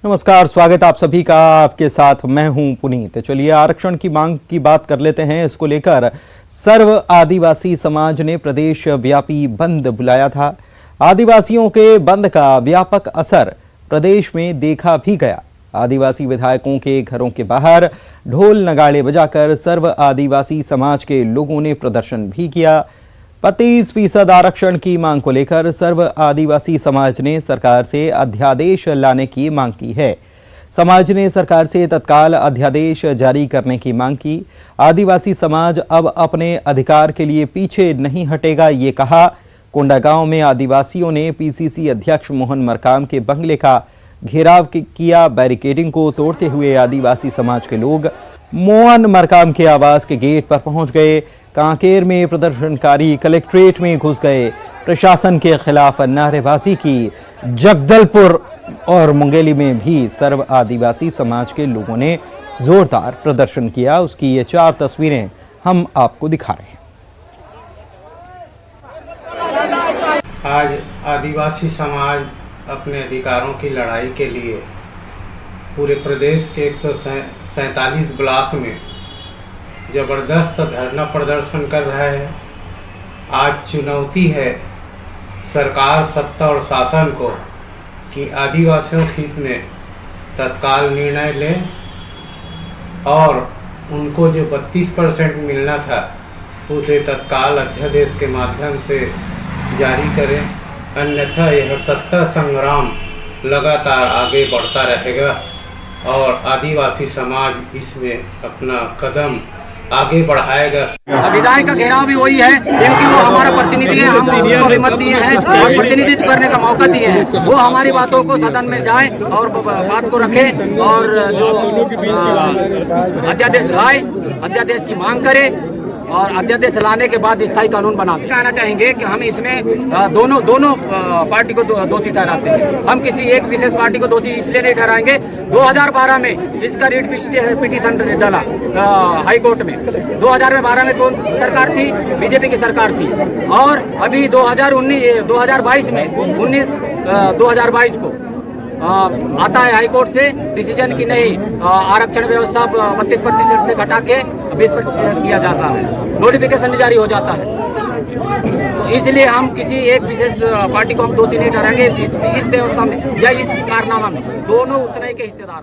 नमस्कार, स्वागत आप सभी का। आपके साथ मैं हूं पुनीत। चलिए आरक्षण की मांग की बात कर लेते हैं। इसको लेकर सर्व आदिवासी समाज ने प्रदेश व्यापी बंद बुलाया था। आदिवासियों के बंद का व्यापक असर प्रदेश में देखा भी गया। आदिवासी विधायकों के घरों के बाहर ढोल नगाड़े बजाकर सर्व आदिवासी समाज के लोगों ने प्रदर्शन भी किया। 25% आरक्षण की मांग को लेकर सर्व आदिवासी समाज ने सरकार से अध्यादेश लाने की मांग की है। समाज ने सरकार से तत्काल अध्यादेश जारी करने की मांग की। आदिवासी समाज अब अपने अधिकार के लिए पीछे नहीं हटेगा, ये कहा। कोंडागांव में आदिवासियों ने पीसीसी अध्यक्ष मोहन मरकाम के बंगले का घेराव किया। बैरिकेडिंग को तोड़ते हुए आदिवासी समाज के लोग मोहन मरकाम के आवास के गेट पर पहुंच गए। कांकेर में प्रदर्शनकारी कलेक्ट्रेट में घुस गए। प्रशासन के खिलाफ नारेबाजी की। जगदलपुर और मुंगेली में भी सर्व आदिवासी समाज के लोगों ने जोरदार प्रदर्शन किया। उसकी ये 4 तस्वीरें हम आपको दिखा रहे हैं। आज आदिवासी समाज अपने अधिकारों की लड़ाई के लिए पूरे प्रदेश के 147 ब्लॉक में जबरदस्त धरना प्रदर्शन कर रहा है। आज चुनौती है सरकार, सत्ता और शासन को कि आदिवासियों के हित में तत्काल निर्णय लें और उनको जो 32% मिलना था उसे तत्काल अध्यादेश के माध्यम से जारी करें, अन्यथा यह सत्ता संग्राम लगातार आगे बढ़ता रहेगा और आदिवासी समाज इसमें अपना कदम आगे बढ़ाएगा। विधायक का घेराव भी वही है, क्योंकि वो हमारा प्रतिनिधि है। हम उनको हिम्मत दिए हैं और प्रतिनिधित्व करने का मौका दिए हैं। वो हमारी बातों को सदन में जाए और बात को रखे और जो अध्यादेश लाए, अध्यादेश की मांग करे और अध्यादेश लाने के बाद स्थायी कानून बना दे। कहना चाहेंगे कि हम इसमें दोनों पार्टी को दोषी ठहराते हैं। हम किसी एक विशेष पार्टी को दोषी इसलिए नहीं ठहराएंगे। 2012 में इसका रिट पिटीशन डाला हाई कोर्ट में। 2012 में कौन सरकार थी? बीजेपी की सरकार थी। और अभी 2022 में 2022 को आता है हाई कोर्ट से डिसीजन की नहीं, आरक्षण व्यवस्था 32% से घटा के 20% किया जाता है। नोटिफिकेशन भी जारी हो जाता है। तो इसलिए हम किसी एक विशेष पार्टी को हम दोषी नहीं ठहराएंगे। इस व्यवस्था में या इस कारनामा में दोनों उतने के हिस्सेदार।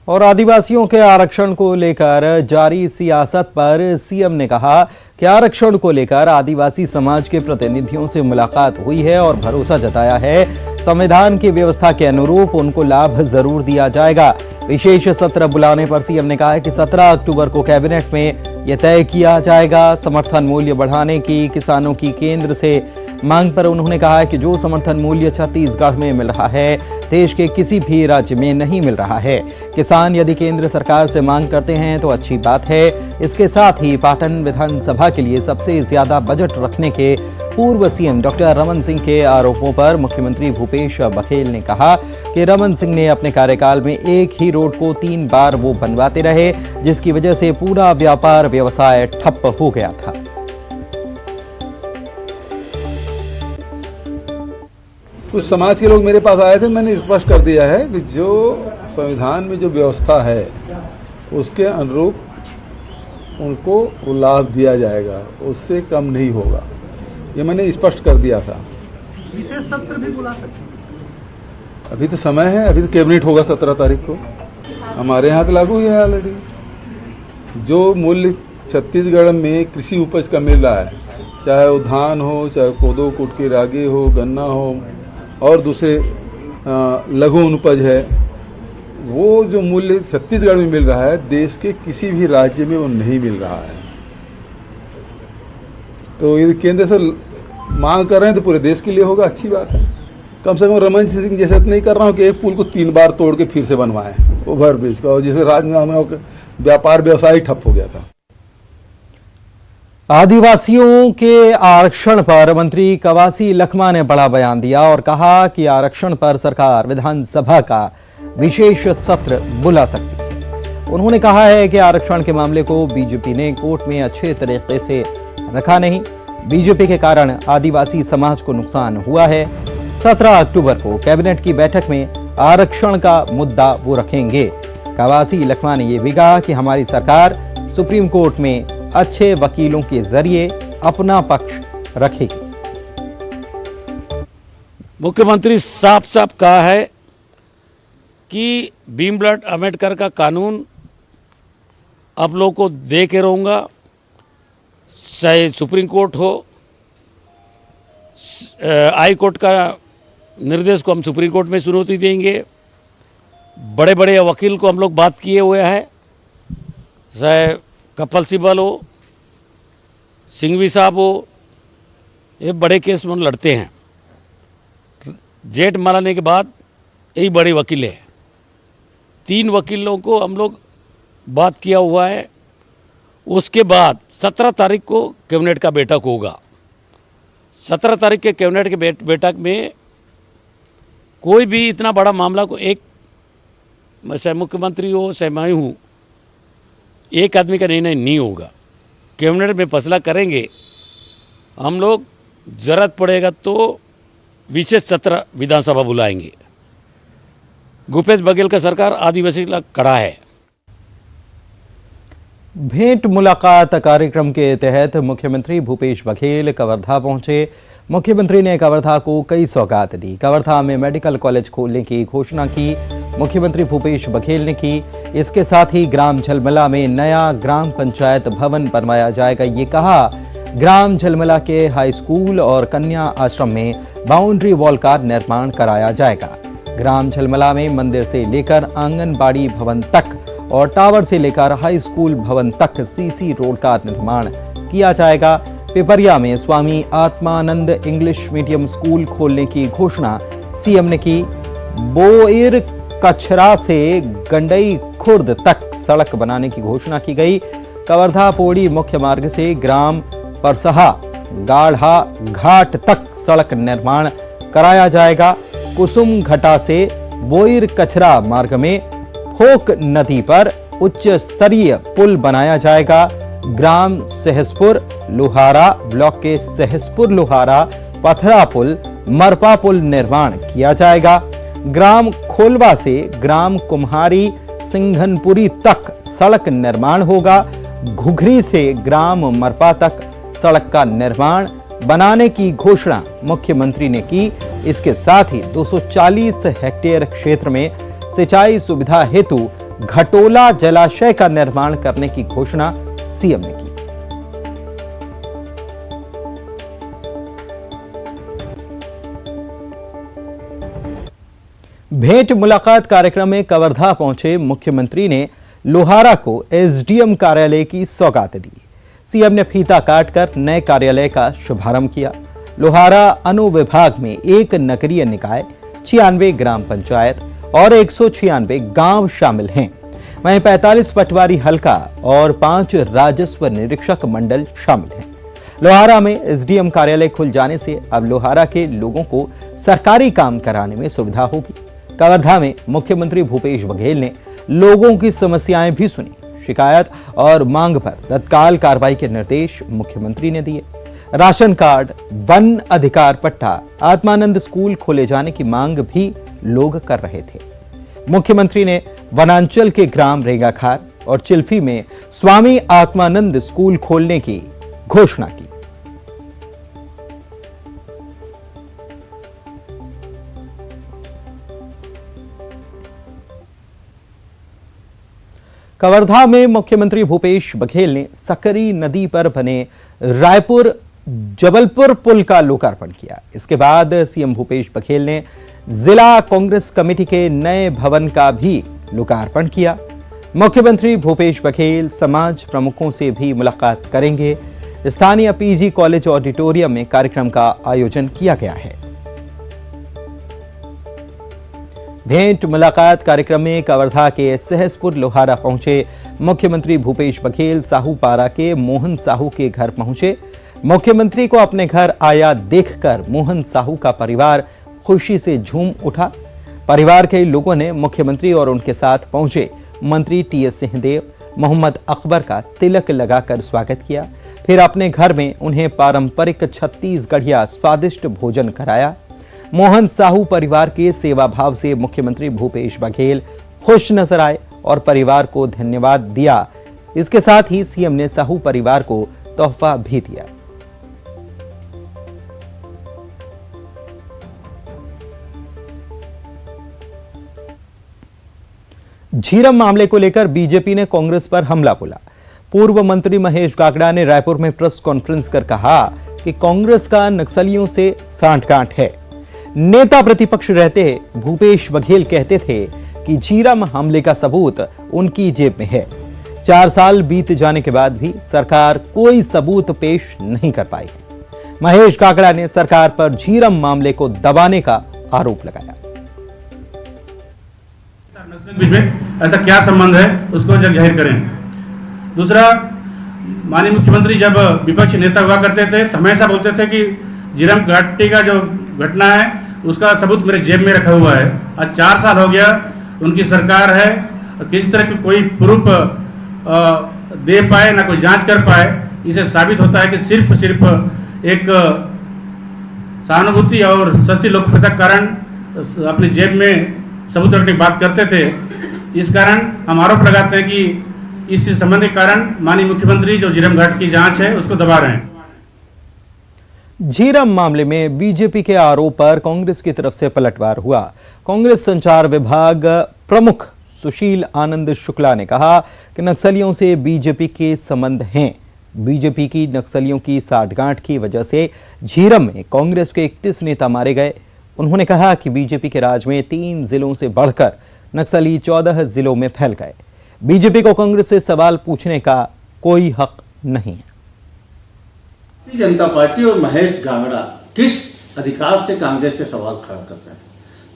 और आदिवासियों के आरक्षण को लेकर जारी सियासत पर सीएम ने कहा कि आरक्षण को लेकर आदिवासी समाज के प्रतिनिधियों से मुलाकात हुई है और भरोसा जताया है संविधान की व्यवस्था के अनुरूप उनको लाभ जरूर दिया जाएगा। विशेष सत्र बुलाने पर सीएम ने कहा है कि 17 अक्टूबर को कैबिनेट में यह तय किया जाएगा। समर्थन मूल्य बढ़ाने की किसानों की केंद्र से मांग पर उन्होंने कहा है कि जो समर्थन मूल्य छत्तीसगढ़ में मिल रहा है देश के किसी भी राज्य में नहीं मिल रहा है। किसान यदि केंद्र सरकार से मांग करते हैं तो अच्छी बात है। इसके साथ ही पाटन विधानसभा के लिए सबसे ज्यादा बजट रखने के पूर्व सीएम डॉक्टर रमन सिंह के आरोपों पर मुख्यमंत्री भूपेश बघेल ने कहा कि रमन सिंह ने अपने कार्यकाल में एक ही रोड को 3 बार वो बनवाते रहे, जिसकी वजह से पूरा व्यापार व्यवसाय ठप हो गया था। कुछ समाज के लोग मेरे पास आए थे, मैंने स्पष्ट कर दिया है कि जो संविधान में जो व्यवस्था है उसके अनुरूप उनको वो लाभ दिया जाएगा, उससे कम नहीं होगा। ये मैंने स्पष्ट कर दिया था। विशेष सत्र भी बुला सकते। अभी तो समय है, अभी तो कैबिनेट होगा 17 तारीख को। हमारे यहाँ तो लागू है ऑलरेडी। जो मूल्य छत्तीसगढ़ में कृषि उपज का मिल रहा है, चाहे वो धान हो, चाहे कोदो कुटकी रागी हो, गन्ना हो और दूसरे लघु उपज है, वो जो मूल्य छत्तीसगढ़ में मिल रहा है देश के किसी भी राज्य में वो नहीं मिल रहा है। तो यदि केंद्र से मांग कर रहे हैं तो पूरे देश के लिए होगा, अच्छी बात है। कम से कम रमन सिंह जैसे नहीं कर रहा हूँ कि एक पुल को 3 बार तोड़ के फिर से बनवाएं ओवर ब्रिज का, और जिससे राज्य में व्यापार व्यवसाय ठप हो गया था। आदिवासियों के आरक्षण पर मंत्री कवासी लखमा ने बड़ा बयान दिया और कहा कि आरक्षण पर सरकार विधानसभा का विशेष सत्र बुला सकती है। उन्होंने कहा है कि आरक्षण के मामले को बीजेपी ने कोर्ट में अच्छे तरीके से रखा नहीं। बीजेपी के कारण आदिवासी समाज को नुकसान हुआ है। 17 अक्टूबर को कैबिनेट की बैठक में आरक्षण का मुद्दा वो रखेंगे। कवासी लखमा ने यह भी कहा कि हमारी सरकार सुप्रीम कोर्ट में अच्छे वकीलों के जरिए अपना पक्ष रखेगी। मुख्यमंत्री साफ साफ कहा है कि भीमराव अंबेडकर का कानून आप लोगों को दे के रहूँगा, चाहे सुप्रीम कोर्ट हो, हाई कोर्ट का निर्देश को हम सुप्रीम कोर्ट में चुनौती देंगे। बड़े बड़े वकील को हम लोग बात किए हुए हैं, चाहे कपिल सिब्बल हो, सिंघवी साहब हो, ये बड़े केस में लड़ते हैं। जेठ मनाने के बाद यही बड़े वकील हैं। 3 वकीलों को हम लोग बात किया हुआ है। उसके बाद 17 तारीख को कैबिनेट का बैठक होगा। 17 तारीख के कैबिनेट के बैठक में कोई भी इतना बड़ा मामला को एक, चाहे मुख्यमंत्री हो चाहे मैं हूँ, एक आदमी का निर्णय नहीं होगा। कैबिनेट में फैसला करेंगे हम लोग। जरूरत पड़ेगा तो विशेष सत्र विधानसभा बुलाएंगे। भूपेश बघेल का सरकार आदिवासी का कड़ा है। भेंट मुलाकात कार्यक्रम के तहत मुख्यमंत्री भूपेश बघेल कवर्धा पहुंचे। मुख्यमंत्री ने कवर्धा को कई सौगात दी। कवर्धा में मेडिकल कॉलेज खोलने की घोषणा की मुख्यमंत्री भूपेश बघेल ने की। इसके साथ ही ग्राम झलमला में नया ग्राम पंचायत भवन बनवाया जाएगा, ये कहा। ग्राम झलमला के हाई स्कूल और कन्या आश्रम में बाउंड्री वॉल का निर्माण कराया जाएगा। ग्राम झलमला में मंदिर से लेकर आंगनबाड़ी भवन तक और टावर से लेकर हाई स्कूल भवन तक सीसी रोड का निर्माण किया जाएगा। पिपरिया में Swami Atmanand English medium school खोलने की घोषणा सीएम ने की। बोईर कचरा से गंडई खुर्द तक सड़क बनाने की घोषणा की गई। कवर्धा पौड़ी मुख्य मार्ग से ग्राम परसहा गाढ़ा घाट तक सड़क निर्माण कराया जाएगा। कुसुम घटा से बोईर कचरा मार्ग में फोक नदी पर उच्च स्तरीय पुल बनाया जाएगा। ग्राम सहसपुर लोहारा ब्लॉक के सहसपुर लोहारा पथरा पुल मरपा पुल निर्माण किया जाएगा। ग्राम खोलवा से ग्राम कुम्हारी सिंघनपुरी तक सड़क निर्माण होगा। घुघरी से ग्राम मरपा तक सड़क का निर्माण बनाने की घोषणा मुख्यमंत्री ने की। इसके साथ ही 240 हेक्टेयर क्षेत्र में सिंचाई सुविधा हेतु घटोला जलाशय का निर्माण करने की घोषणा सीएम ने की। भेंट मुलाकात कार्यक्रम में कवर्धा पहुंचे मुख्यमंत्री ने लोहारा को एसडीएम कार्यालय की सौगात दी। सीएम ने फीता काटकर नए कार्यालय का शुभारंभ किया। लोहारा अनुविभाग में 1 नगरीय निकाय, 96 ग्राम पंचायत और 196 गांव शामिल हैं। वहीं 45 पटवारी हल्का और 5 राजस्व निरीक्षक मंडल शामिल हैं। लोहारा में एसडीएम कार्यालय खुल जाने से अब लोहारा के लोगों को सरकारी काम कराने में सुविधा होगी। कवर्धा में मुख्यमंत्री भूपेश बघेल ने लोगों की समस्याएं भी सुनी। शिकायत और मांग पर तत्काल कार्रवाई के निर्देश मुख्यमंत्री ने दिए। राशन कार्ड, वन अधिकार पट्टा, आत्मानंद स्कूल खोले जाने की मांग भी लोग कर रहे थे। मुख्यमंत्री ने वनांचल के ग्राम रेंगाखार और चिल्फी में स्वामी आत्मानंद स्कूल खोलने की घोषणा की। कवर्धा में मुख्यमंत्री भूपेश बघेल ने सकरी नदी पर बने रायपुर जबलपुर पुल का लोकार्पण किया। इसके बाद सीएम भूपेश बघेल ने जिला कांग्रेस कमेटी के नए भवन का भी लोकार्पण किया। मुख्यमंत्री भूपेश बघेल समाज प्रमुखों से भी मुलाकात करेंगे। स्थानीय पीजी कॉलेज ऑडिटोरियम में कार्यक्रम का आयोजन किया गया है। भेंट मुलाकात कार्यक्रम में कवर्धा के सहसपुर लोहारा पहुंचे मुख्यमंत्री भूपेश बघेल साहूपारा के मोहन साहू के घर पहुंचे। मुख्यमंत्री को अपने घर आया देखकर मोहन साहू का परिवार खुशी से झूम उठा। परिवार के लोगों ने मुख्यमंत्री और उनके साथ पहुंचे मंत्री टीएस सिंहदेव, मोहम्मद अकबर का तिलक लगाकर स्वागत किया। फिर अपने घर में उन्हें पारंपरिक छत्तीसगढ़िया स्वादिष्ट भोजन कराया। मोहन साहू परिवार के सेवा भाव से मुख्यमंत्री भूपेश बघेल खुश नजर आए और परिवार को धन्यवाद दिया। इसके साथ ही सीएम ने साहू परिवार को तोहफा भी दिया। झीरम मामले को लेकर बीजेपी ने कांग्रेस पर हमला बोला। पूर्व मंत्री महेश गागड़ा ने रायपुर में प्रेस कॉन्फ्रेंस कर कहा कि कांग्रेस का नक्सलियों से सांठगांठ है। नेता प्रतिपक्ष रहते भूपेश बघेल कहते थे कि झीरम हमले का सबूत उनकी जेब में है। 4 साल बीत जाने के बाद भी सरकार कोई सबूत पेश नहीं कर पाई। महेश गागड़ा ने सरकार पर झीरम मामले को दबाने का आरोप लगाया। बीच में ऐसा क्या संबंध है, उसको जग जाहिर करें। दूसरा, माननीय मुख्यमंत्री जब विपक्ष नेता हुआ करते थे तो हमेशा बोलते थे कि झीरम घाटी का जो घटना है उसका सबूत मेरे जेब में रखा हुआ है। आज 4 साल हो गया, उनकी सरकार है, किसी तरह की कोई प्रूफ दे पाए ना कोई जांच कर पाए। इसे साबित होता है कि सिर्फ एक सहानुभूति और सस्ती लोकप्रियता के कारण अपने जेब में सबूत रखने की बात करते थे। इस कारण हम आरोप लगाते हैं कि इस संबंध के कारण माननीय मुख्यमंत्री जो झीरम घाट की जांच है उसको दबा रहे हैं। झीरम मामले में बीजेपी के आरोप पर कांग्रेस की तरफ से पलटवार हुआ। कांग्रेस संचार विभाग प्रमुख सुशील आनंद शुक्ला ने कहा कि नक्सलियों से बीजेपी के संबंध हैं। बीजेपी की नक्सलियों की साठगांठ की वजह से झीरम में कांग्रेस के 31 नेता मारे गए। उन्होंने कहा कि बीजेपी के राज में 3 जिलों से बढ़कर नक्सली 14 जिलों में फैल गए। बीजेपी को कांग्रेस से सवाल पूछने का कोई हक नहीं है। भारतीय जनता पार्टी और महेश गागड़ा किस अधिकार से कांग्रेस से सवाल खड़ा कर रहे हैं?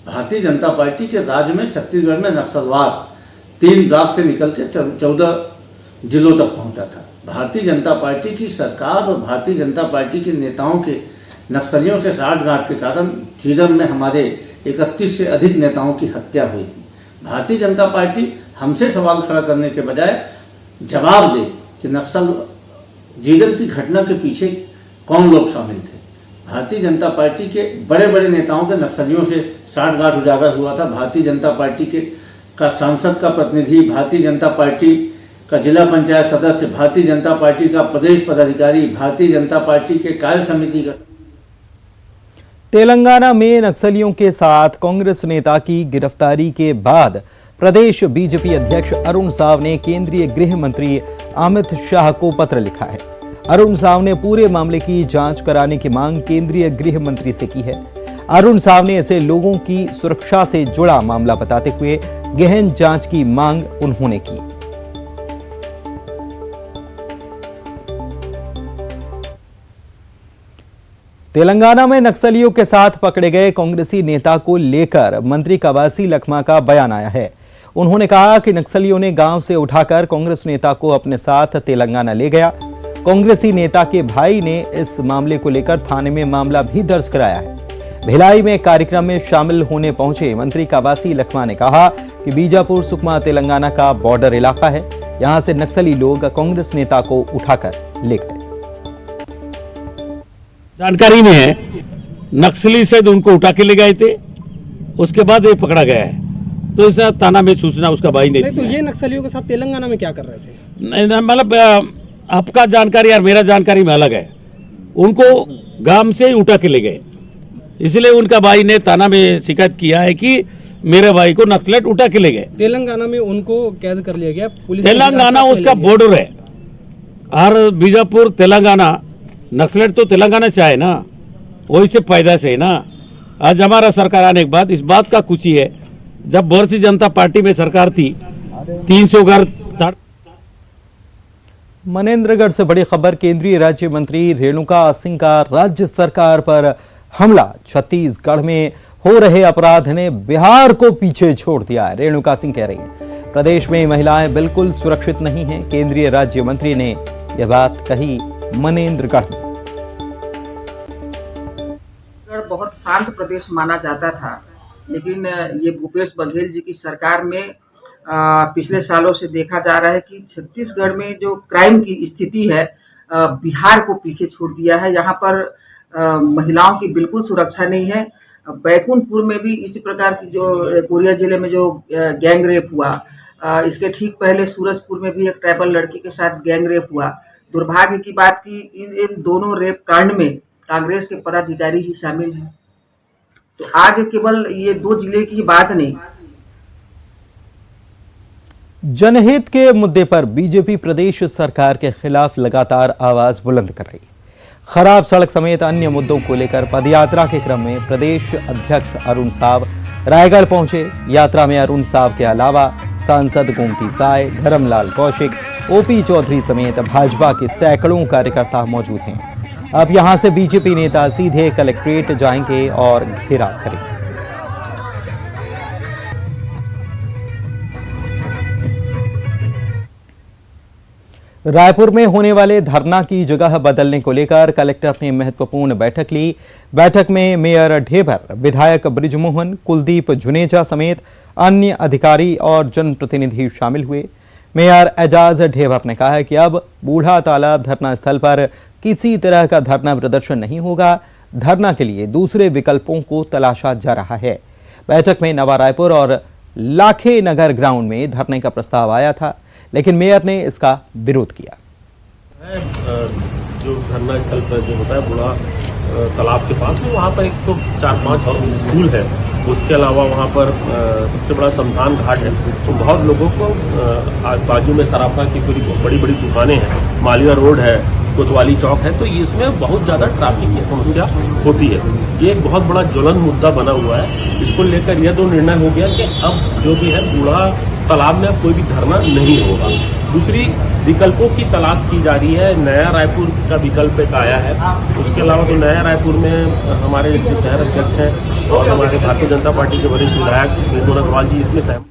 भारतीय जनता पार्टी के राज्य में छत्तीसगढ़ में नक्सलवाद 3 ब्लॉक से निकल के 14 जिलों तक पहुंचा था। भारतीय जनता पार्टी की सरकार और भारतीय जनता पार्टी के नेताओं के नक्सलियों से साठगांठ के कारण झीरम में हमारे 31 से अधिक नेताओं की हत्या हुई थी। भारतीय जनता पार्टी हमसे सवाल खड़ा करने के बजाय जवाब दे कि नक्सल झीरम की घटना के पीछे कौन लोग शामिल थे। भारतीय जनता पार्टी के बड़े बड़े नेताओं के नक्सलियों से साठगांठ उजागर हुआ था। भारतीय जनता पार्टी का सांसद का प्रतिनिधि, भारतीय जनता पार्टी का जिला पंचायत सदस्य, भारतीय जनता पार्टी का प्रदेश पदाधिकारी, भारतीय जनता पार्टी के कार्य समिति का। तेलंगाना में नक्सलियों के साथ कांग्रेस नेता की गिरफ्तारी के बाद प्रदेश बीजेपी अध्यक्ष अरुण साव ने केंद्रीय गृह मंत्री अमित शाह को पत्र लिखा है। अरुण साव ने पूरे मामले की जांच कराने की मांग केंद्रीय गृह मंत्री से की है। अरुण साव ने इसे लोगों की सुरक्षा से जुड़ा मामला बताते हुए गहन जांच की मांग उन्होंने की। तेलंगाना में नक्सलियों के साथ पकड़े गए कांग्रेसी नेता को लेकर मंत्री कवासी लखमा का बयान आया है। उन्होंने कहा कि नक्सलियों ने गांव से उठाकर कांग्रेस नेता को अपने साथ तेलंगाना ले गया। कांग्रेसी नेता के भाई ने इस मामले को लेकर थाने में मामला भी दर्ज कराया है। भिलाई में कार्यक्रम में शामिल होने पहुंचे मंत्री कवासी लखमा ने कहा कि बीजापुर सुकमा तेलंगाना का बॉर्डर इलाका है। यहां से नक्सली लोग कांग्रेस नेता को उठाकर ले गए। जानकारी में है नक्सली से उनको उठा के ले गए थे, उसके बाद ये पकड़ा गया है। तो इस थाना में सूचना उसका भाई ने तो ये नक्सलियों के साथ तेलंगाना में क्या कर रहे थे? मतलब आपका जानकारी और मेरा जानकारी में अलग है। उनको गांव से उठा के ले गए, इसलिए उनका भाई ने थाना में शिकायत किया है कि मेरे भाई को नक्सलेट उठा के ले गए। तेलंगाना में उनको कैद कर लिया गया। पुलिस तेलंगाना उसका बॉर्डर है और बीजापुर तेलंगाना, नक्सलेट तो तेलंगाना से आए ना, वही से पैदा से है ना। आज हमारा सरकार आने के बाद इस बात का खुशी है, जब भारतीय जनता पार्टी में सरकार थी 300 घर। मनेंद्रगढ़ से बड़ी खबर, केंद्रीय राज्य मंत्री रेणुका सिंह का राज्य सरकार पर हमला। छत्तीसगढ़ में हो रहे अपराध ने बिहार को पीछे छोड़ दिया है। रेणुका सिंह कह रही हैं प्रदेश में महिलाएं बिल्कुल सुरक्षित नहीं हैं। केंद्रीय राज्य मंत्री ने यह बात कही मनेंद्रगढ़ में। बहुत शांत प्रदेश माना जाता था, लेकिन ये भूपेश बघेल जी की सरकार में पिछले सालों से देखा जा रहा है कि छत्तीसगढ़ में जो क्राइम की स्थिति है बिहार को पीछे छोड़ दिया है। यहाँ पर महिलाओं की बिल्कुल सुरक्षा नहीं है। बैकुंठपुर में भी इसी प्रकार की जो कोरिया जिले में जो गैंग रेप हुआ, इसके ठीक पहले सूरजपुर में भी एक ट्राइबल लड़की के साथ गैंग रेप हुआ। दुर्भाग्य की बात कि इन दोनों रेप कांड में कांग्रेस के पदाधिकारी ही शामिल हैं। तो आज केवल ये 2 जिले की बात नहीं, जनहित के मुद्दे पर बीजेपी प्रदेश सरकार के खिलाफ लगातार आवाज बुलंद कर रही है। खराब सड़क समेत अन्य मुद्दों को लेकर पदयात्रा के क्रम में प्रदेश अध्यक्ष अरुण साव रायगढ़ पहुंचे। यात्रा में अरुण साव के अलावा सांसद गोमती साय, धर्मलाल कौशिक, ओपी चौधरी समेत भाजपा के सैकड़ों कार्यकर्ता मौजूद हैं। अब यहां से बीजेपी नेता सीधे कलेक्ट्रेट जाएंगे और घेराव करेंगे। रायपुर में होने वाले धरना की जगह बदलने को लेकर कलेक्टर ने महत्वपूर्ण बैठक ली। बैठक में मेयर ढेबर, विधायक बृजमोहन, कुलदीप जुनेजा समेत अन्य अधिकारी और जनप्रतिनिधि शामिल हुए। मेयर एजाज ढेबर ने कहा कि अब बूढ़ा तालाब धरना स्थल पर किसी तरह का धरना प्रदर्शन नहीं होगा। धरना के लिए दूसरे विकल्पों को तलाशा जा रहा है। बैठक में नवा रायपुर और लाखे नगर ग्राउंड में धरने का प्रस्ताव आया था, लेकिन मेयर ने इसका विरोध किया। जो धरना स्थल पर जो होता है बूढ़ा तालाब के पास में, वहाँ पर एक तो 4-5 और स्कूल है, उसके अलावा वहाँ पर सबसे बड़ा शमशान घाट है। तो बहुत लोगों को बाजू में सराफा की पूरी बड़ी बड़ी दुकानें हैं, मालिया रोड है, कोतवाली चौक है, तो इसमें बहुत ज़्यादा ट्रैफिक की समस्या होती है। ये एक बहुत बड़ा ज्वलन मुद्दा बना हुआ है। इसको लेकर यह 2 निर्णय हो गया कि अब जो भी है बूढ़ा तालाब में अब कोई भी धरना नहीं होगा। दूसरी विकल्पों की तलाश की जा रही है। नया रायपुर का विकल्प एक आया है। उसके अलावा तो नया रायपुर में हमारे जो शहर अध्यक्ष हैं और हमारे भारतीय जनता पार्टी के वरिष्ठ विधायक वेदुनाथ अग्रवाल जी इसमें सहमत।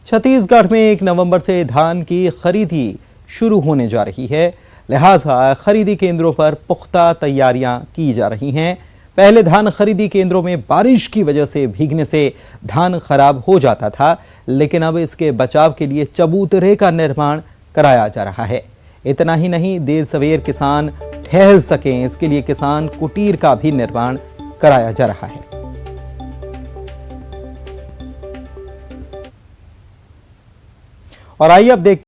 छत्तीसगढ़ में 1 नवंबर से धान की खरीदी शुरू होने जा रही है, लिहाजा खरीदी केंद्रों पर पुख्ता तैयारियां की जा रही हैं। पहले धान खरीदी केंद्रों में बारिश की वजह से भीगने से धान खराब हो जाता था, लेकिन अब इसके बचाव के लिए चबूतरे का निर्माण कराया जा रहा है। इतना ही नहीं, देर सवेर किसान ठहर सकें, इसके लिए किसान कुटीर का भी निर्माण कराया जा रहा है। और आइए अब देखते